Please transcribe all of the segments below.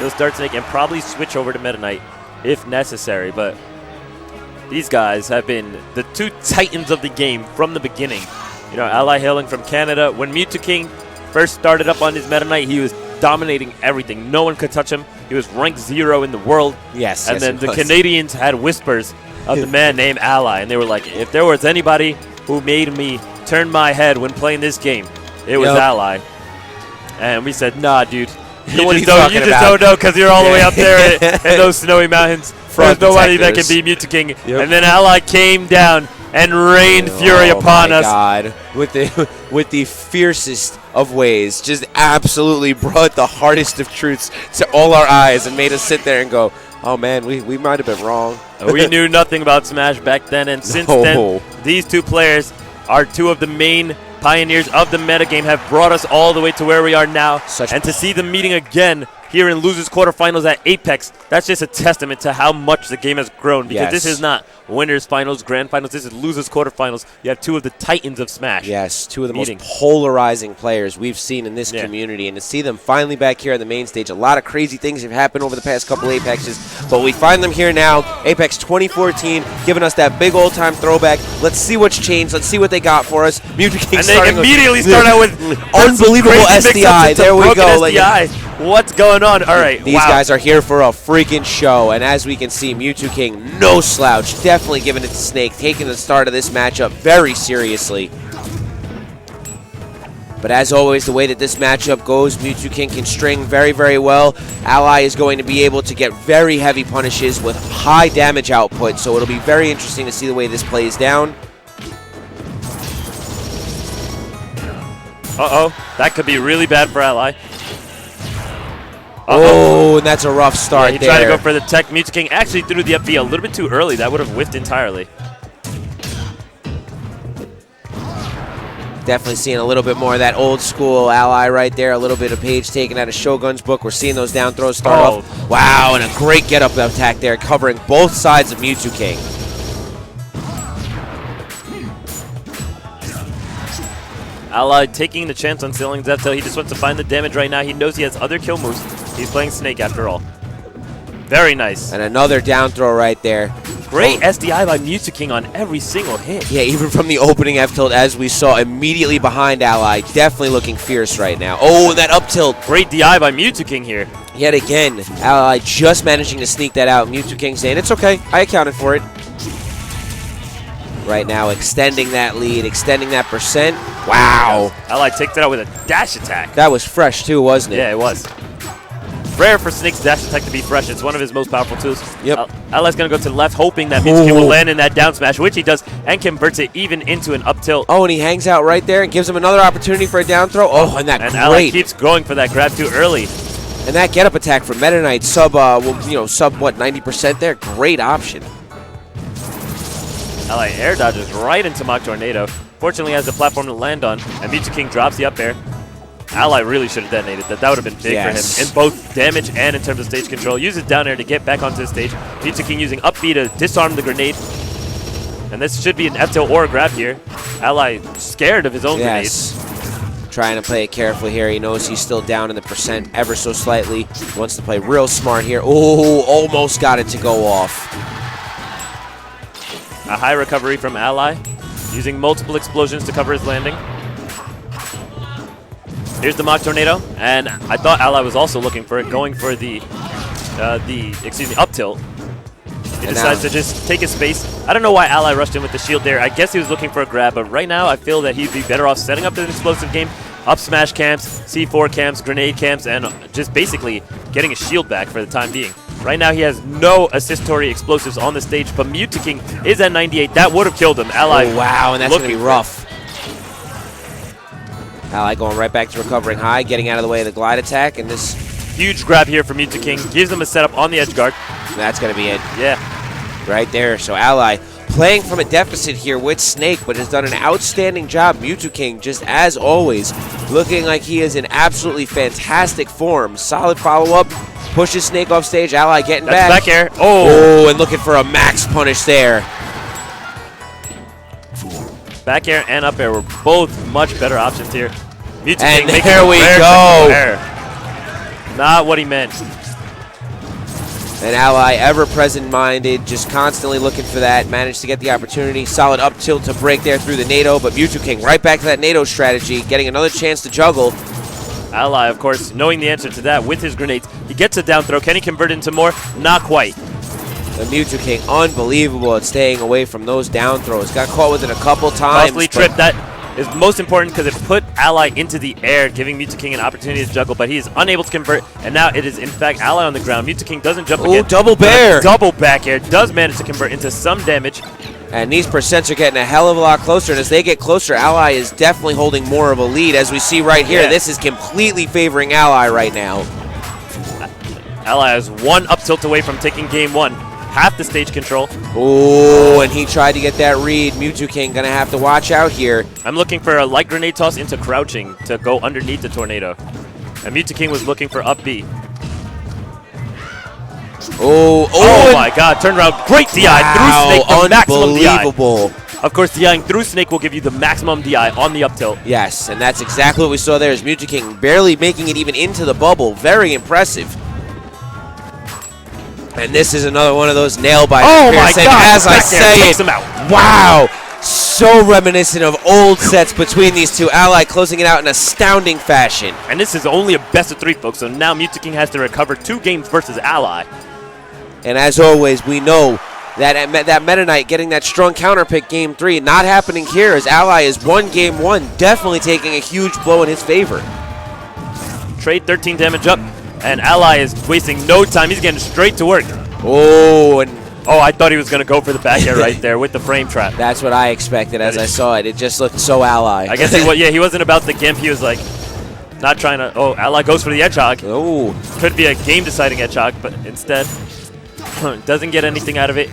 He'll start Snake and probably switch over to Meta Knight if necessary. But these guys have been the two titans of the game from the beginning. You know, Ally hailing from Canada. When Mew2King first started up on his Meta Knight, he was dominating everything. No one could touch him. He was ranked 0 in the world. Yes. And then the Canadians had whispers of the man named Ally. And they were like, if there was anybody who made me turn my head when playing this game, it was Ally. And we said, nah, dude. You just don't know because you're all the way up there in those snowy mountains. There's nobody that can beat Mew2King. Yep. And then Ally came down and rained fury upon us. God, with the fiercest of ways, just absolutely brought the hardest of truths to all our eyes and made us sit there and go, oh man, we might have been wrong. We knew nothing about Smash back then, and since then, these two players are two of the main pioneers of the metagame, have brought us all the way to where we are now. And to see them meeting again here in losers quarterfinals at Apex, that's just a testament to how much the game has grown, because this is not winners finals, grand finals, this is losers quarterfinals. You have two of the titans of Smash. Yes, two of the most polarizing players we've seen in this community, and to see them finally back here on the main stage, a lot of crazy things have happened over the past couple Apexes, but we find them here now. Apex 2014 giving us that big old time throwback. Let's see what's changed. Let's see what they got for us. Mew2King, and they immediately start out with unbelievable SDI. There we go. What's going on? All right. These guys are here for a freaking show, and as we can see, Mew2King, no slouch, definitely giving it to Snake, taking the start of this matchup very seriously. But as always, the way that this matchup goes, Mew2King can string very, very well. Ally is going to be able to get very heavy punishes with high damage output, so it'll be very interesting to see the way this plays down. Uh-oh, that could be really bad for Ally. Oh, and that's a rough start there. He tried to go for the tech. Mew2King actually threw the up B a little bit too early. That would have whiffed entirely. Definitely seeing a little bit more of that old school Ally right there. A little bit of page taken out of Shogun's book. We're seeing those down throws start off. Wow, and a great get-up attack there, covering both sides of Mew2King. Ally taking the chance on stealing Zepto. He just wants to find the damage right now. He knows he has other kill moves. He's playing Snake after all. Very nice. And another down throw right there. Great SDI by Mew2King on every single hit. Yeah, even from the opening F tilt, as we saw immediately behind Ally. Definitely looking fierce right now. Oh, and that up tilt. Great DI by Mew2King here. Yet again, Ally just managing to sneak that out. Mew2King saying, it's okay, I accounted for it. Right now, extending that lead, extending that percent. Wow. Ally takes it out with a dash attack. That was fresh too, wasn't it? Yeah, it was. Rare for Snake's dash attack to be fresh. It's one of his most powerful tools. Yep. Ally's going to go to the left, hoping that Mew2King will land in that down smash, which he does, and converts it even into an up tilt. Oh, and he hangs out right there and gives him another opportunity for a down throw. Oh, and that Ally keeps going for that grab too early. And that get-up attack from Meta Knight, sub what, 90% there? Great option. Ally air dodges right into Mach Tornado. Fortunately, has the platform to land on, and Mew2King drops the up air. Ally really should have detonated that. That would have been big for him in both damage and in terms of stage control. Uses down air to get back onto the stage. Mew2King using up B to disarm the grenade. And this should be an F tilt or a grab here. Ally scared of his own grenades. Trying to play it carefully here. He knows he's still down in the percent ever so slightly. He wants to play real smart here. Oh, almost got it to go off. A high recovery from Ally, using multiple explosions to cover his landing. Here's the Mach Tornado, and I thought Ally was also looking for it, going for the up tilt. He decides to just take his space. I don't know why Ally rushed in with the shield there. I guess he was looking for a grab, but right now I feel that he'd be better off setting up an explosive game, up smash camps, C4 camps, grenade camps, and just basically getting a shield back for the time being. Right now he has no assist-tory explosives on the stage, but Mew2King is at 98. That would have killed him. Ally, wow, and that's going to be rough. Ally going right back to recovering high, getting out of the way of the glide attack, and this huge grab here from Mew2King gives him a setup on the edge guard. That's going to be it. Yeah. Right there. So Ally playing from a deficit here with Snake, but has done an outstanding job. Mew2King, just as always, looking like he is in absolutely fantastic form. Solid follow-up. Pushes Snake off stage. Ally getting back. Back air. Oh, and looking for a max punish there. Back air and up air were both much better options here. And there we go. Not what he meant. An Ally ever-present-minded, just constantly looking for that. Managed to get the opportunity. Solid up tilt to break there through the NATO, but Mew2King right back to that NATO strategy, getting another chance to juggle. Ally, of course, knowing the answer to that with his grenades. He gets a down throw. Can he convert it into more? Not quite. The Mew2King, unbelievable at staying away from those down throws. Got caught with it a couple times. Costly trip. That is most important because it put Ally into the air, giving Mew2King an opportunity to juggle, but he is unable to convert, and now it is, in fact, Ally on the ground. Mew2King doesn't jump again. Oh, double bear. Double back air. Does manage to convert into some damage. And these percents are getting a hell of a lot closer, and as they get closer, Ally is definitely holding more of a lead. As we see right here, this is completely favoring Ally right now. Ally is one up tilt away from taking game one. Half the stage control. Oh, and he tried to get that read. Mew2King gonna have to watch out here. I'm looking for a light grenade toss into crouching to go underneath the tornado. And Mew2King was looking for up B. Oh my god, turn around. Great DI through Snake, the maximum DI. Of course, DIing through Snake will give you the maximum DI on the up tilt. Yes, and that's exactly what we saw there is Mew2King barely making it even into the bubble. Very impressive. And this is another one of those nail-biters. Oh my god, as I say it, wow, so reminiscent of old sets between these two. Ally closing it out in astounding fashion. And this is only a best of 3, folks, so now Mew2King has to recover 2 games versus Ally. And as always, we know that Meta Knight getting that strong counter pick game 3, not happening here as Ally is won game 1, definitely taking a huge blow in his favor. Trade 13 damage up. And Ally is wasting no time. He's getting straight to work. Oh, and I thought he was going to go for the back air right there with the frame trap. That's what I expected as I saw it. It just looked so Ally. I guess he wasn't about the gimp. He was like not trying to. Oh, Ally goes for the edge hog. Oh, could be a game-deciding edge hog, but instead doesn't get anything out of it.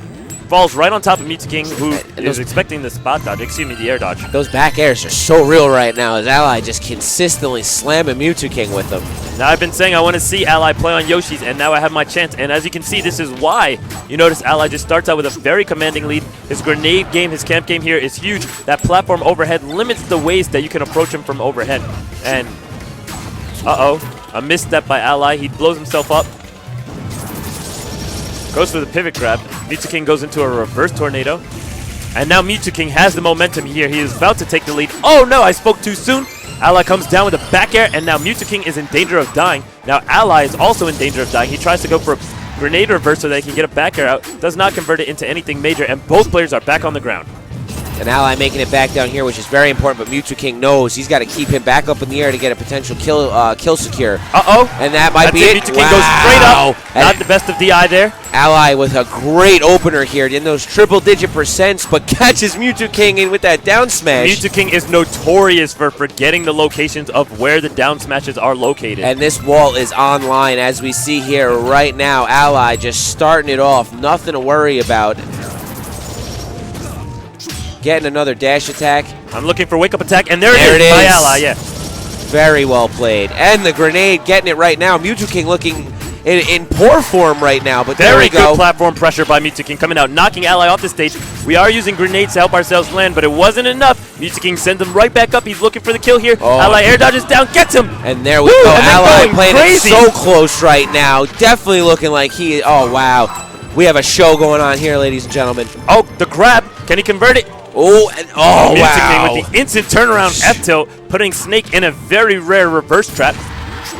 Falls right on top of Mew2King, who is expecting the spot dodge. Excuse me, the air dodge. Those back airs are so real right now as Ally just consistently slamming Mew2King with them. Now, I've been saying I want to see Ally play on Yoshi's, and now I have my chance. And as you can see, this is why you notice Ally just starts out with a very commanding lead. His grenade game, his camp game here is huge. That platform overhead limits the ways that you can approach him from overhead. And, a misstep by Ally. He blows himself up. Goes for the pivot grab. Mew2King goes into a reverse tornado. And now Mew2King has the momentum here. He is about to take the lead. Oh no, I spoke too soon. Ally comes down with a back air, and now Mew2King is in danger of dying. Now Ally is also in danger of dying. He tries to go for a grenade reverse so that he can get a back air out. Does not convert it into anything major, and both players are back on the ground. And Ally making it back down here, which is very important, but Mew2King knows he's got to keep him back up in the air to get a potential kill secure. And that might be it. Mew2King goes straight up. Not the best of DI there. Ally with a great opener here in those triple-digit percents, but catches Mew2King in with that down smash. Mew2King is notorious for forgetting the locations of where the down smashes are located. And this wall is online, as we see here right now. Ally just starting it off. Nothing to worry about. Getting another dash attack. I'm looking for wake-up attack, and there it is by Ally, yeah. Very well played. And the grenade getting it right now. Mew2King looking in poor form right now, but there we go. Very good platform pressure by Mew2King coming out, knocking Ally off the stage. We are using grenades to help ourselves land, but it wasn't enough. Mew2King sends him right back up. He's looking for the kill here. Ally air dodges down, gets him. And there we go. Ally playing it so close right now. Definitely looking like he, oh wow. We have a show going on here, ladies and gentlemen. Oh, the grab. Can he convert it? Oh, and wow. Mew2King with the instant turnaround F-tilt, putting Snake in a very rare reverse trap.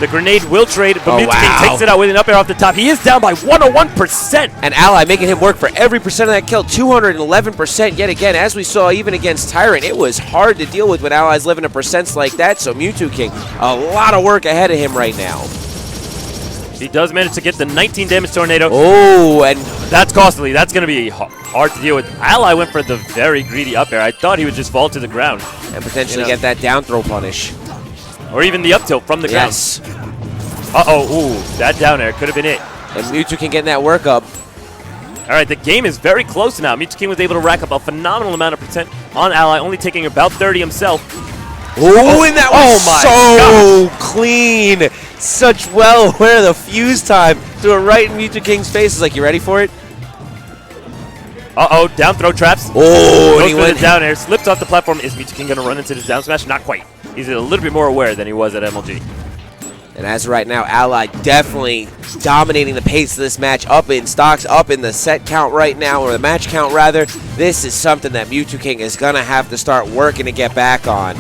The grenade will trade, but Mew2King takes it out with an up air off the top. He is down by 101%. And Ally making him work for every percent of that kill, 211% yet again. As we saw, even against Tyrant, it was hard to deal with when Ally's living in percents like that. So Mew2King, a lot of work ahead of him right now. He does manage to get the 19 damage tornado. Oh, and that's costly. That's going to be hard to deal with. Ally went for the very greedy up air. I thought he would just fall to the ground. And potentially get that down throw punish. Or even the up tilt from the ground. Yes. Ooh, that down air could have been it. And Mew2King getting that work up. All right, the game is very close now. Mew2King was able to rack up a phenomenal amount of percent on Ally, only taking about 30 himself. Oh, and that was so clean. Such well aware of the fuse time. Threw it right in Mew2King's face. It's like, you ready for it? Down throw traps. Oh, and he went down air, slips off the platform. Is Mew2King going to run into this down smash? Not quite. He's a little bit more aware than he was at MLG. And as of right now, Ally definitely dominating the pace of this match, up in stocks, up in the set count right now, or the match count rather. This is something that Mew2King is going to have to start working to get back on.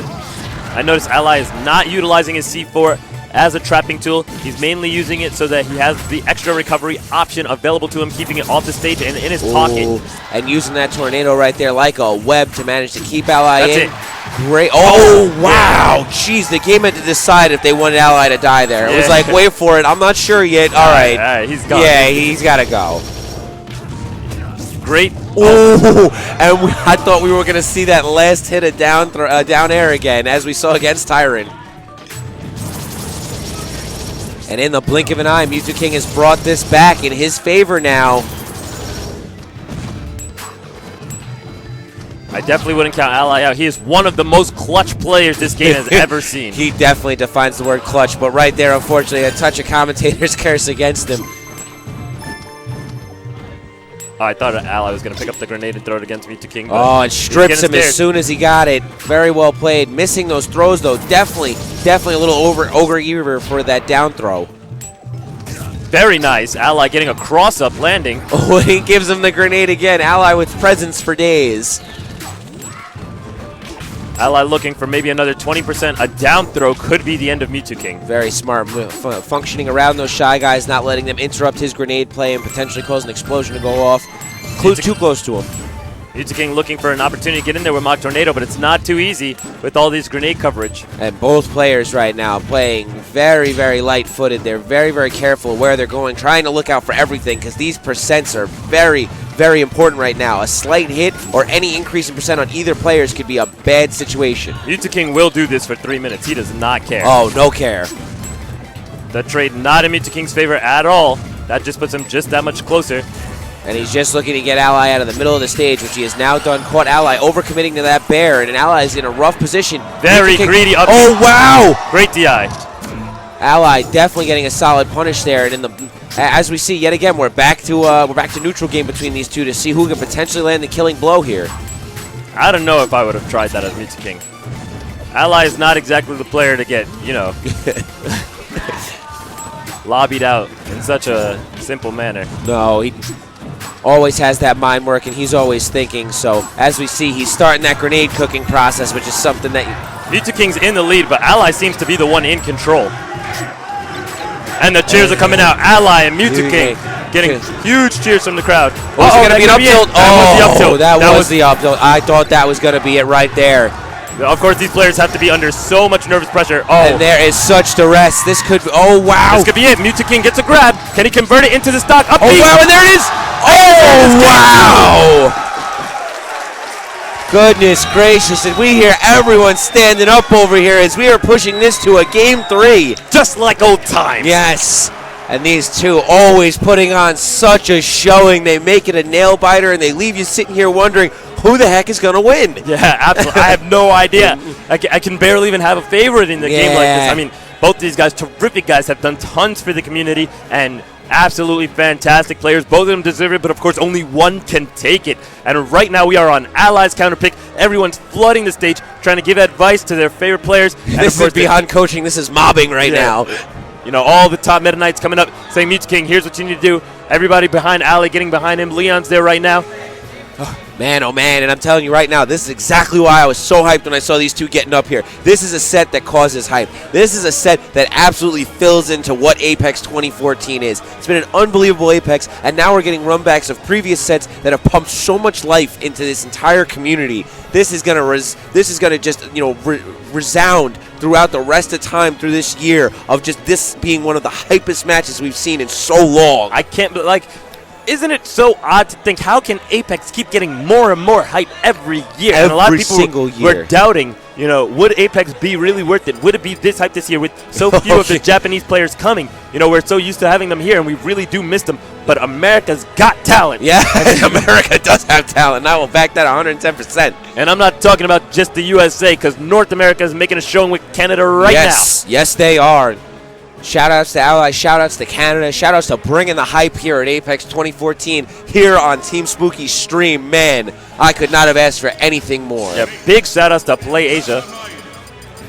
I noticed Ally is not utilizing his C4 as a trapping tool. He's mainly using it so that he has the extra recovery option available to him, keeping it off the stage and in his pocket. And using that tornado right there like a web to manage to keep Ally in. That's it. Great. Oh, wow. Jeez, the game had to decide if they wanted Ally to die there. It was like, wait for it. I'm not sure yet. All right. All right, he's gone. Yeah, he's got to go. Great. Oh, and I thought we were going to see that last hit of down air again, as we saw against Tyrant. And in the blink of an eye, Mew2King has brought this back in his favor now. I definitely wouldn't count Ally out. He is one of the most clutch players this game has ever seen. He definitely defines the word clutch, but right there, unfortunately, a touch of commentator's curse against him. Oh, I thought Ally was going to pick up the grenade and throw it against Mew2King. Oh, and strips him as soon as he got it. Very well played. Missing those throws, though. Definitely a little over-eager for that down throw. Very nice. Ally getting a cross-up landing. Oh, he gives him the grenade again. Ally with presence for days. Ally looking for maybe another 20%. A down throw could be the end of Mew2King. Very smart, functioning around those Shy Guys, not letting them interrupt his grenade play and potentially cause an explosion to go off. Too close to him. Mew2King looking for an opportunity to get in there with Mach Tornado, but it's not too easy with all these grenade coverage. And both players right now playing very, very light-footed. They're very, very careful where they're going, trying to look out for everything because these percents are very, very important right now. A slight hit or any increase in percent on either players could be a bad situation. Mew2King will do this for 3 minutes. He does not care. Oh, no care. The trade not in Mew2King's favor at all. That just puts him just that much closer. And he's just looking to get Ally out of the middle of the stage, which he has now done. Caught Ally overcommitting to that bear, and Ally is in a rough position. Very greedy up. Oh, wow! Great DI. Ally definitely getting a solid punish there, and in the as we see yet again, we're back to neutral game between these two to see who can potentially land the killing blow here. I don't know if I would have tried that as Mew2King. Ally is not exactly the player to get, you know, lobbied out in such a simple manner. No, he always has that mind work, and he's always thinking. So as we see, he's starting that grenade cooking process, which is something that Mew2King's in the lead, but Ally seems to be the one in control. And the cheers are coming out. Ally and Mew2King getting huge cheers from the crowd. Was it going to be an up tilt? Oh, that was the up tilt. I thought that was going to be it right there. Of course, these players have to be under so much nervous pressure. Oh, and there is such duress. This could be, oh, wow. This could be it. Mew2King gets a grab. Can he convert it into the stock up? Oh, wow, and there it is. Oh, wow. Goodness gracious, and we hear everyone standing up over here as we are pushing this to a Game 3. Just like old times. Yes. And these two always putting on such a showing. They make it a nail-biter, and they leave you sitting here wondering who the heck is going to win. Yeah, absolutely. I have no idea. I can barely even have a favorite in the game like this. I mean, both these guys, terrific guys, have done tons for the community, and absolutely fantastic players. Both of them deserve it, but of course only one can take it. And right now we are on Ally's counter pick. Everyone's flooding the stage, trying to give advice to their favorite players. And this is beyond coaching. This is mobbing right now. You know, all the top Meta Knights coming up saying, Mew2King, here's what you need to do. Everybody behind Ally getting behind him. Leon's there right now. Man, oh man, and I'm telling you right now, this is exactly why I was so hyped when I saw these two getting up here. This is a set that causes hype. This is a set that absolutely fills into what Apex 2014 is. It's been an unbelievable Apex, and now we're getting runbacks of previous sets that have pumped so much life into this entire community. This is gonna just, you know, resound throughout the rest of time through this year of just this being one of the hypest matches we've seen in so long. I can't, like, isn't it so odd to think, how can Apex keep getting more and more hype every year? And a lot of people were doubting, you know, would Apex be really worth it? Would it be this hype this year with so few of the Japanese players coming? You know, we're so used to having them here, and we really do miss them. But America's got talent. Yeah, America does have talent, and I will back that 110%. And I'm not talking about just the USA, because North America is making a showing with Canada right now. Yes, they are. Shout-outs to Ally, shout-outs to Canada, shout-outs to bringing the hype here at Apex 2014 here on Team Spooky's stream. Man, I could not have asked for anything more. Yeah, big shout-outs to Play Asia.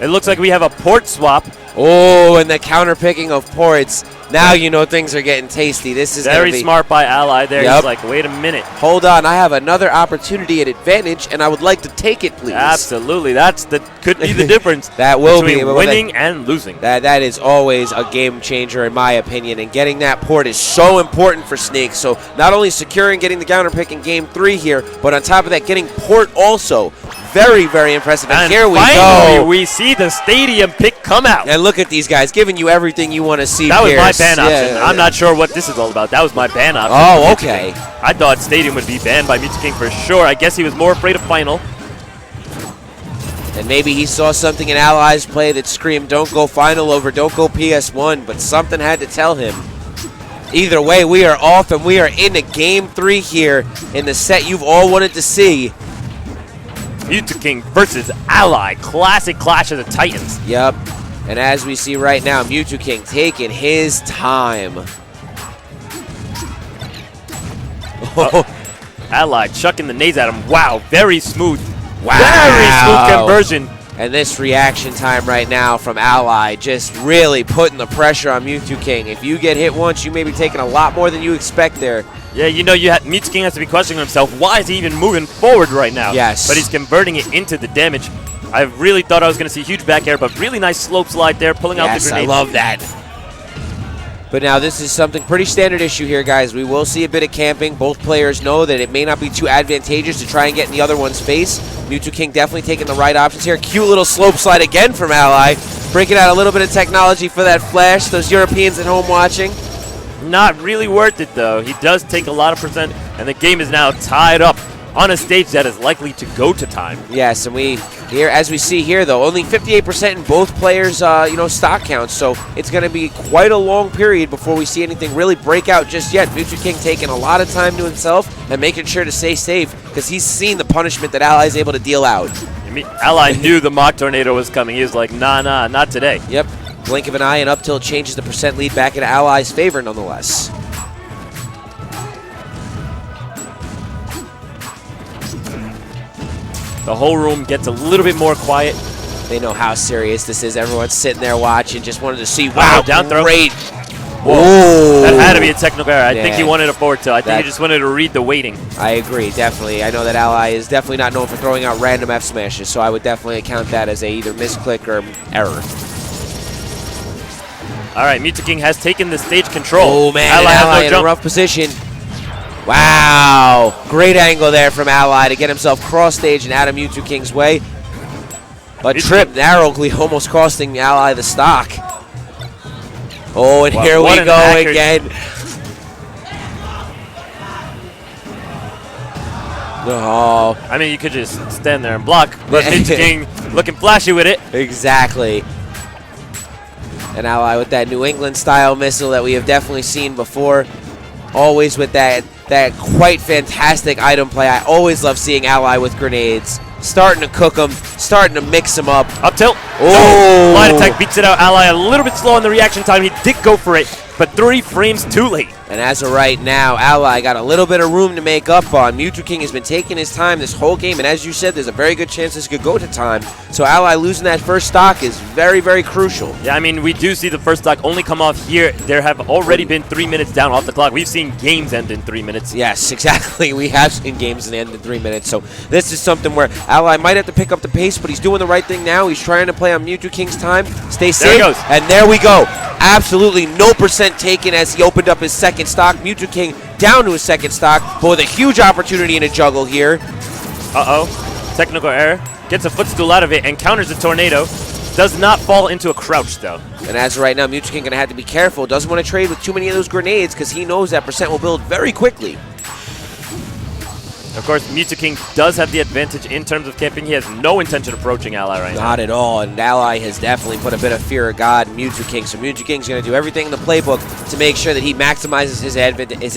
It looks like we have a port swap Oh, and the counter picking of ports. Now you know things are getting tasty. This is very smart by Ally there. Yep. He's like, wait a minute. Hold on, I have another opportunity at advantage, and I would like to take it, please. Absolutely, could be the difference. That will between be winning and losing. That is always a game changer in my opinion, and getting that port is so important for Snake. So not only securing getting the counter pick in game 3 here, but on top of that, getting port also. Very, very impressive. And here we finally, go. We see the stadium pick come out. And look at these guys giving you everything you want to see. That was my Pierce. ban option. I'm not sure what this is all about. That was my ban option. Oh, okay. I thought Stadium would be banned by Mew2King for sure. I guess he was more afraid of Final. And maybe he saw something in Ally's play that screamed, don't go Final over, don't go PS1, but something had to tell him. Either way, we are off, and we are into game 3 here in the set you've all wanted to see. Mew2King versus Ally. Classic Clash of the Titans. Yep. And as we see right now, Mew2King taking his time. Ally chucking the nades at him. Wow, very smooth. Wow. Very smooth conversion. And this reaction time right now from Ally just really putting the pressure on Mew2King. If you get hit once, you may be taking a lot more than you expect there. Yeah, you know, Mew2King has to be questioning himself. Why is he even moving forward right now? Yes. But he's converting it into the damage. I really thought I was going to see huge back air, but really nice slope slide there, pulling out the grenade. Yes, I love that. But now this is something pretty standard issue here, guys. We will see a bit of camping. Both players know that it may not be too advantageous to try and get in the other one's face. Mew2King definitely taking the right options here. Cute little slope slide again from Ally. Breaking out a little bit of technology for that flash. Those Europeans at home watching. Not really worth it, though. He does take a lot of percent, and the game is now tied up on a stage that is likely to go to time. Yes, and as we see here, though, only 58% in both players' stock counts. So it's going to be quite a long period before we see anything really break out just yet. Mew2King taking a lot of time to himself and making sure to stay safe because he's seen the punishment that Ally is able to deal out. Ally knew the Mach Tornado was coming. He was like, nah, not today. Yep. Blink of an eye, and up tilt changes the percent lead back in Ally's favor nonetheless. The whole room gets a little bit more quiet. They know how serious this is. Everyone's sitting there watching, just wanted to see, wow, down throw. Great. Whoa. That had to be a technical error. I think he Yeah. wanted a forward tilt. I think he just wanted to read the waiting. I agree, definitely. I know that Ally is definitely not known for throwing out random F smashes, so I would definitely account that as a either misclick or error. All right, Mew2King has taken the stage control. Oh, man, Ally has Ally no in jump. a rough position. Wow. Great angle there from Ally to get himself cross stage and out of Mew2King's way. A trip narrowly almost costing Ally the stock. Oh, and here we go again. Oh. I mean, you could just stand there and block, but Mew2King looking flashy with it. Exactly. And Ally with that New England style missile that we have definitely seen before. Always with that quite fantastic item play. I always love seeing Ally with grenades. Starting to cook them, starting to mix them up. Up tilt. Oh. No. Line attack beats it out. Ally a little bit slow on the reaction time. He did go for it, but 3 frames too late. And as of right now, Ally got a little bit of room to make up on. Mew2King has been taking his time this whole game, and as you said, there's a very good chance this could go to time. So Ally losing that first stock is very, very crucial. Yeah, I mean, we do see the first stock only come off here. There have already been 3 minutes down off the clock. We've seen games end in 3 minutes. Yes, exactly. We have seen games that end in 3 minutes. So this is something where Ally might have to pick up the pace, but he's doing the right thing now. He's trying to play on Mew2King's time. Stay safe. There he goes. And there we go. Absolutely no percent taken as he opened up his second stock. Mew2King down to his second stock, but with a huge opportunity in a juggle here. Uh-oh. Technical error. Gets a footstool out of it and counters the tornado. Does not fall into a crouch, though. And as of right now, Mew2King going to have to be careful. Doesn't want to trade with too many of those grenades because he knows that percent will build very quickly. Of course, Mew2King does have the advantage in terms of camping. He has no intention of approaching Ally right now. Not at all, and Ally has definitely put a bit of fear of God in Mew2King. So Mew2King's going to do everything in the playbook to make sure that he maximizes his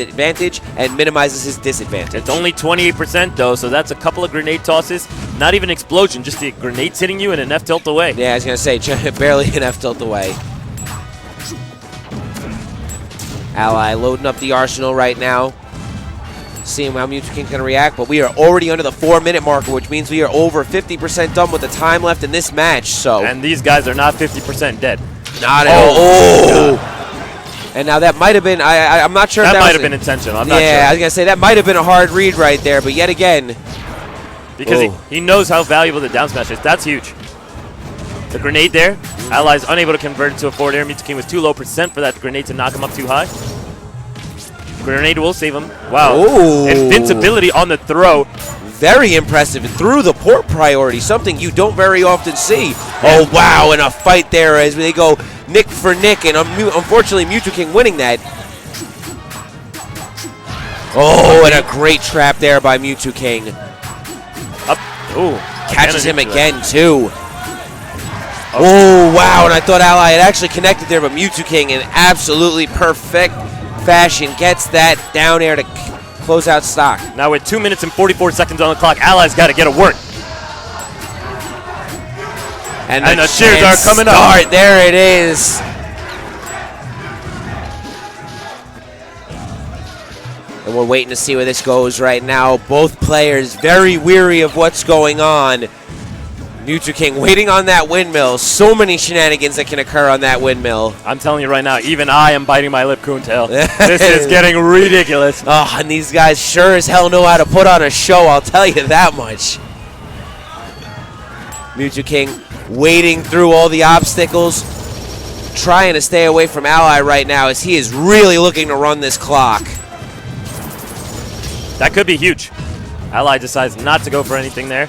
advantage and minimizes his disadvantage. It's only 28% though, so that's a couple of grenade tosses. Not even explosion, just the grenades hitting you and an F tilt away. Yeah, I was going to say, barely an F tilt away. Ally loading up the arsenal right now. Seeing how Mew2King's going to react, but we are already under the 4-minute marker, which means we are over 50% done with the time left in this match. So, and these guys are not 50% dead. Not at all. Oh! And now that might have been, I'm not sure if that might was have been intentional. I'm not sure. Yeah, I was going to say that might have been a hard read right there, but yet again. Because he knows how valuable the down smash is. That's huge. The grenade there. Ally's unable to convert it to a forward air. Mew2King was too low percent for that grenade to knock him up too high. Grenade will save him. Wow. Ooh. Invincibility on the throw. Very impressive. And through the port priority, something you don't very often see. Oh, wow, and a fight there as they go nick for nick, and unfortunately Mew2King winning that. Oh, and a great trap there by Mew2King. Up. Ooh. Catches him again, too. Oh, wow, and I thought Ally had actually connected there, but Mew2King in absolutely perfect fashion gets that down air to close out stock. Now with 2 minutes and 44 seconds on the clock, Ally's got to get a work. And the cheers are coming up. There it is. And we're waiting to see where this goes right now. Both players very weary of what's going on. Mew2King waiting on that windmill. So many shenanigans that can occur on that windmill. I'm telling you right now, even I am biting my lip, Coontail. This is getting ridiculous. Oh, and these guys sure as hell know how to put on a show, I'll tell you that much. Mew2King wading through all the obstacles, trying to stay away from Ally right now as he is really looking to run this clock. That could be huge. Ally decides not to go for anything there.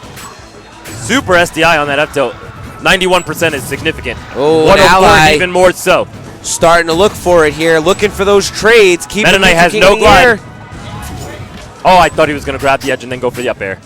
Super SDI on that up tilt. 91% is significant. Oh, and Ally even more so. Starting to look for it here, looking for those trades. Meta Knight has no glide. Oh, I thought he was going to grab the edge and then go for the up air.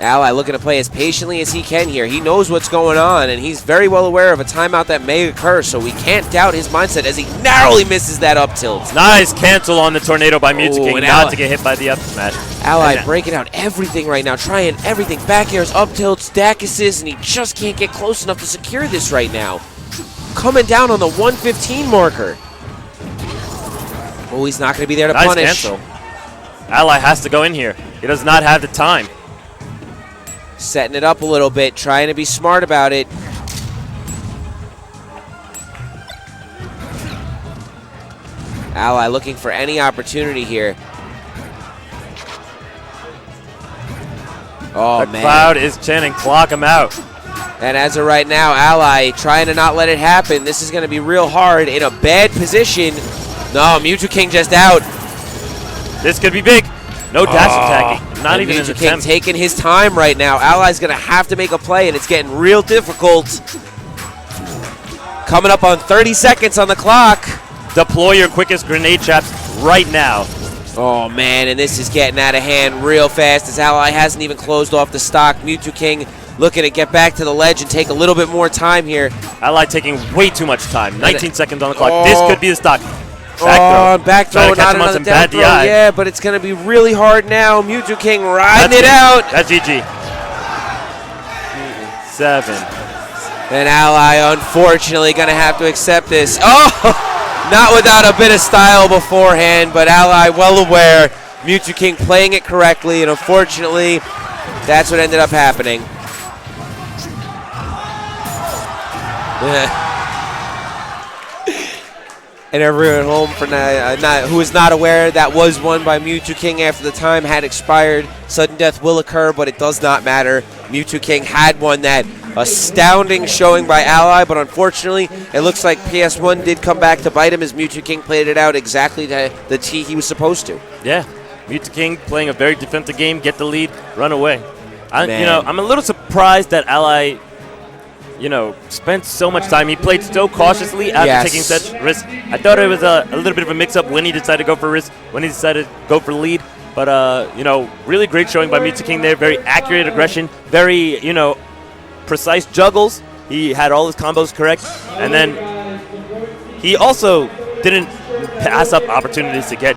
Ally looking to play as patiently as he can here. He knows what's going on, and he's very well aware of a timeout that may occur, so we can't doubt his mindset as he narrowly misses that up tilt. Nice cancel on the tornado by Mew2King, not to get hit by the up smash. Ally breaking out everything right now, trying everything. Back airs, up tilts, Dackuses, and he just can't get close enough to secure this right now. Coming down on the 115 marker. Oh, he's not going to be there to punish. Cancel. Ally has to go in here. He does not have the time. Setting it up a little bit, trying to be smart about it. Ally looking for any opportunity here. Oh, man. Cloud is chanting, clock him out. And as of right now, Ally trying to not let it happen. This is going to be real hard in a bad position. No, Mew2King just out. This could be big. No dash attacking. Not even an attempt. Taking his time right now. Ally's going to have to make a play, and it's getting real difficult. Coming up on 30 seconds on the clock. Deploy your quickest grenade traps right now. Oh, man, and this is getting out of hand real fast as Ally hasn't even closed off the stock. Mew2King looking to get back to the ledge and take a little bit more time here. Ally taking way too much time. 19 seconds on the clock. This could be the stock. Back throw, not another down throw. Yeah, but it's going to be really hard now. Mew2King riding it out. That's GG. 7. And Ally, unfortunately, going to have to accept this. Oh, not without a bit of style beforehand, but Ally well aware. Mew2King playing it correctly, and unfortunately, that's what ended up happening. And everyone at home for who is not aware, that was won by Mew2King after the time had expired. Sudden death will occur, but it does not matter. Mew2King had won that. Astounding showing by Ally, but unfortunately, it looks like PS1 did come back to bite him as Mew2King played it out exactly the T he was supposed to. Yeah, Mew2King playing a very defensive game, get the lead, run away. I'm a little surprised that Ally spent so much time. He played so cautiously after taking such risks. I thought it was a little bit of a mix-up when he decided to go for risk, when he decided to go for lead. But, really great showing by Mew2King there. Very accurate aggression, very, precise juggles. He had all his combos correct. And then he also didn't pass up opportunities to get